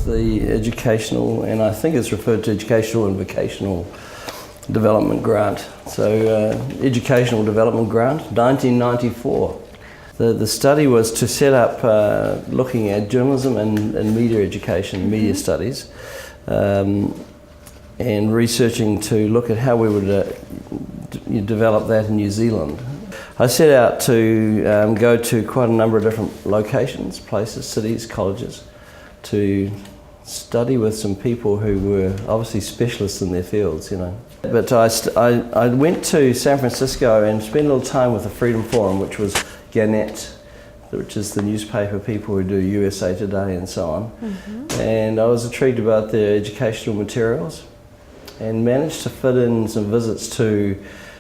was the educational, and I think it's referred to educational and vocational development grant. So educational development grant, 1994. The study was to set up looking at journalism and media education, media studies, and researching to look at how we would develop that in New Zealand. I set out to go to quite a number of different locations, places, cities, colleges, to study with some people who were obviously specialists in their fields, you know. But I went to San Francisco and spent a little time with the Freedom Forum, which was Gannett, which is the newspaper people who do USA Today and so on. And I was intrigued about their educational materials and managed to fit in some visits to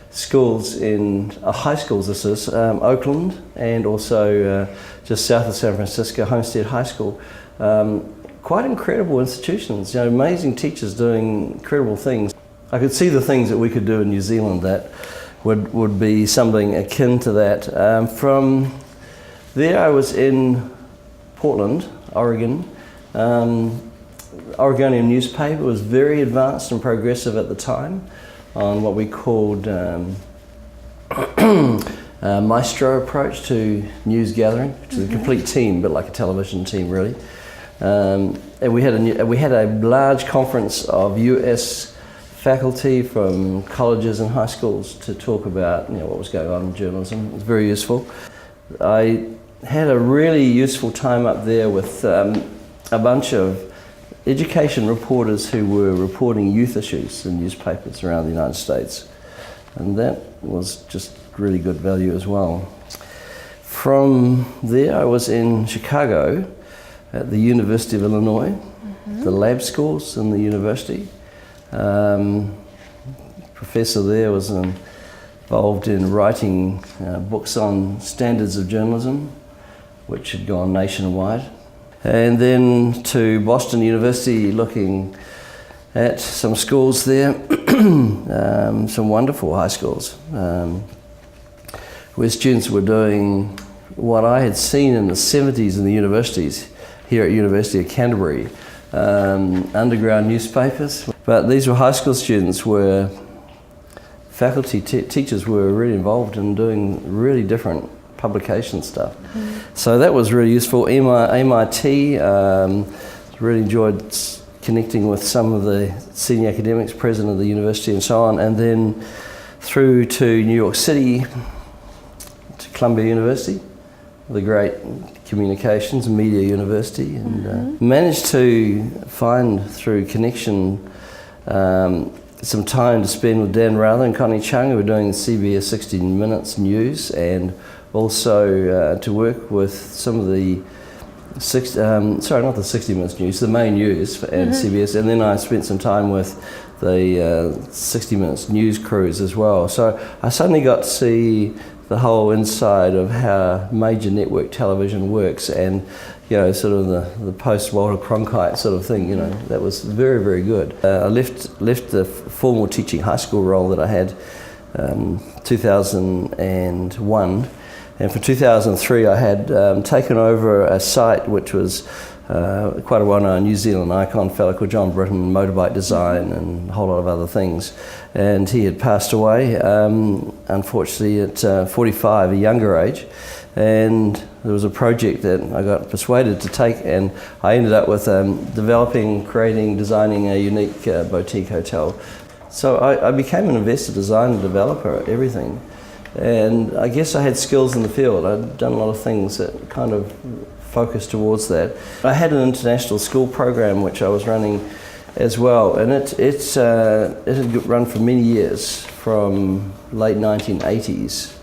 schools in high schools. This is Oakland, and also just south of San Francisco, Homestead High School. Quite incredible institutions, you know, amazing teachers doing incredible things. I could see the things that we could do in New Zealand that would be something akin to that. From there I was in Portland, Oregon. Oregonian newspaper was very advanced and progressive at the time on what we called maestro approach to news gathering, which is a complete team, but like a television team really. And we had a large conference of US faculty from colleges and high schools to talk about, you know, what was going on in journalism. It was very useful. I had a really useful time up there with a bunch of education reporters who were reporting youth issues in newspapers around the United States, and that was just really good value as well. From there I was in Chicago at the University of Illinois, the lab schools in the university. Professor there was involved in writing books on standards of journalism, which had gone nationwide. And then to Boston University, looking at some schools there, some wonderful high schools, where students were doing what I had seen in the 70s in the universities, here at University of Canterbury, underground newspapers. But these were high school students where faculty teachers were really involved in doing really different publication stuff. So that was really useful. MIT, really enjoyed connecting with some of the senior academics, president of the university and so on, and then through to New York City, to Columbia University, the great communications and media university, and managed to find through connection some time to spend with Dan Rather and Connie Chung, who were doing the CBS 60 Minutes news, and also to work with some of the not the 60 Minutes news, the main news and CBS, and then I spent some time with the 60 Minutes news crews as well. So I suddenly got to see the whole inside of how major network television works, and you know, sort of the post-Walter Cronkite sort of thing, you know, that was very, very good. I left the formal teaching high school role that I had 2001, and for 2003 I had taken over a site which was quite a well-known New Zealand icon, a fellow called John Britton, motorbike design and a whole lot of other things. And he had passed away, unfortunately, at 45, a younger age. And there was a project that I got persuaded to take, and I ended up with developing, creating, designing a unique boutique hotel. So I became an investor, designer, developer, everything. And I guess I had skills in the field. I'd done a lot of things that kind of focused towards that. I had an international school program which I was running as well, and it had run for many years, from late 1980s.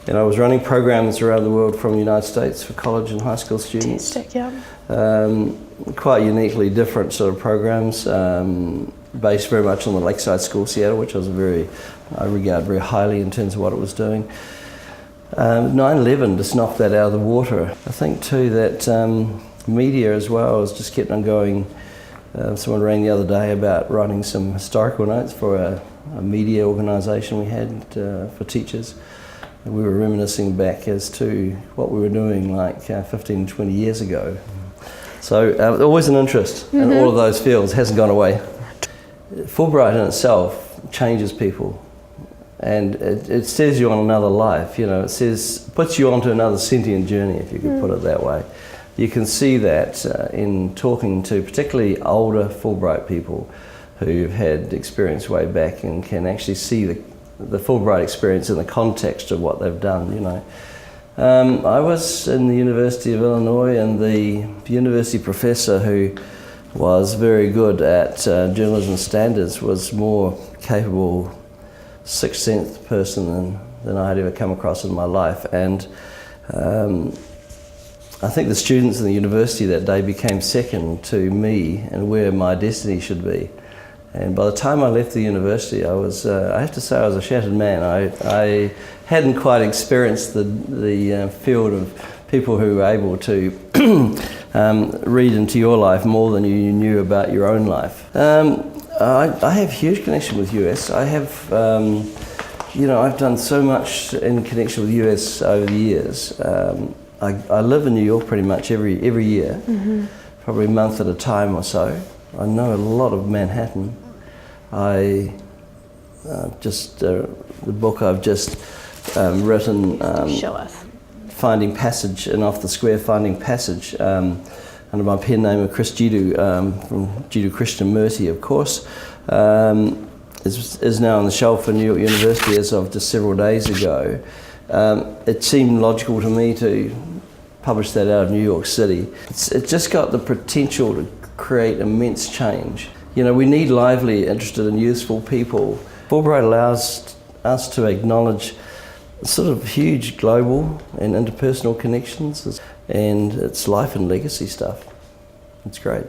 And I was running programs around the world from the United States for college and high school students. Fantastic, yeah. Quite uniquely different sort of programs, based very much on the Lakeside School Seattle, which I regard very highly in terms of what it was doing. 9/11 just knocked that out of the water. I think too that media as well has just kept on going. Someone rang the other day about writing some historical notes for a media organisation we had for teachers. And we were reminiscing back as to what we were doing like 15, 20 years ago. So always an interest in all of those fields, hasn't gone away. Fulbright in itself changes people, and it says you on another life, it puts you onto another sentient journey, if you could put it that way. You can see that in talking to particularly older Fulbright people who've had experience way back and can actually see the Fulbright experience in the context of what they've done, I was in the University of Illinois, and the university professor who was very good at journalism standards was more capable, sixth sense person than I had ever come across in my life. And I think the students in the university that day became second to me and where my destiny should be. And by the time I left the university, I have to say I was a shattered man. I hadn't quite experienced the field of people who were able to read into your life more than you knew about your own life. I have huge connection with US. I have, I've done so much in connection with US over the years. I live in New York pretty much every year, probably a month at a time or so. I know a lot of Manhattan. The book I've just written. Show us. Finding Passage, and Off the Square, Finding Passage, under my pen name of Kris Jiddhu, from Jiddhu Christian Mercy, of course, is now on the shelf for New York University as of just several days ago. It seemed logical to me to publish that out of New York City. It's just got the potential to create immense change. We need lively, interested and useful people. Fulbright allows us to acknowledge sort of huge global and interpersonal connections, and it's life and legacy stuff. It's great.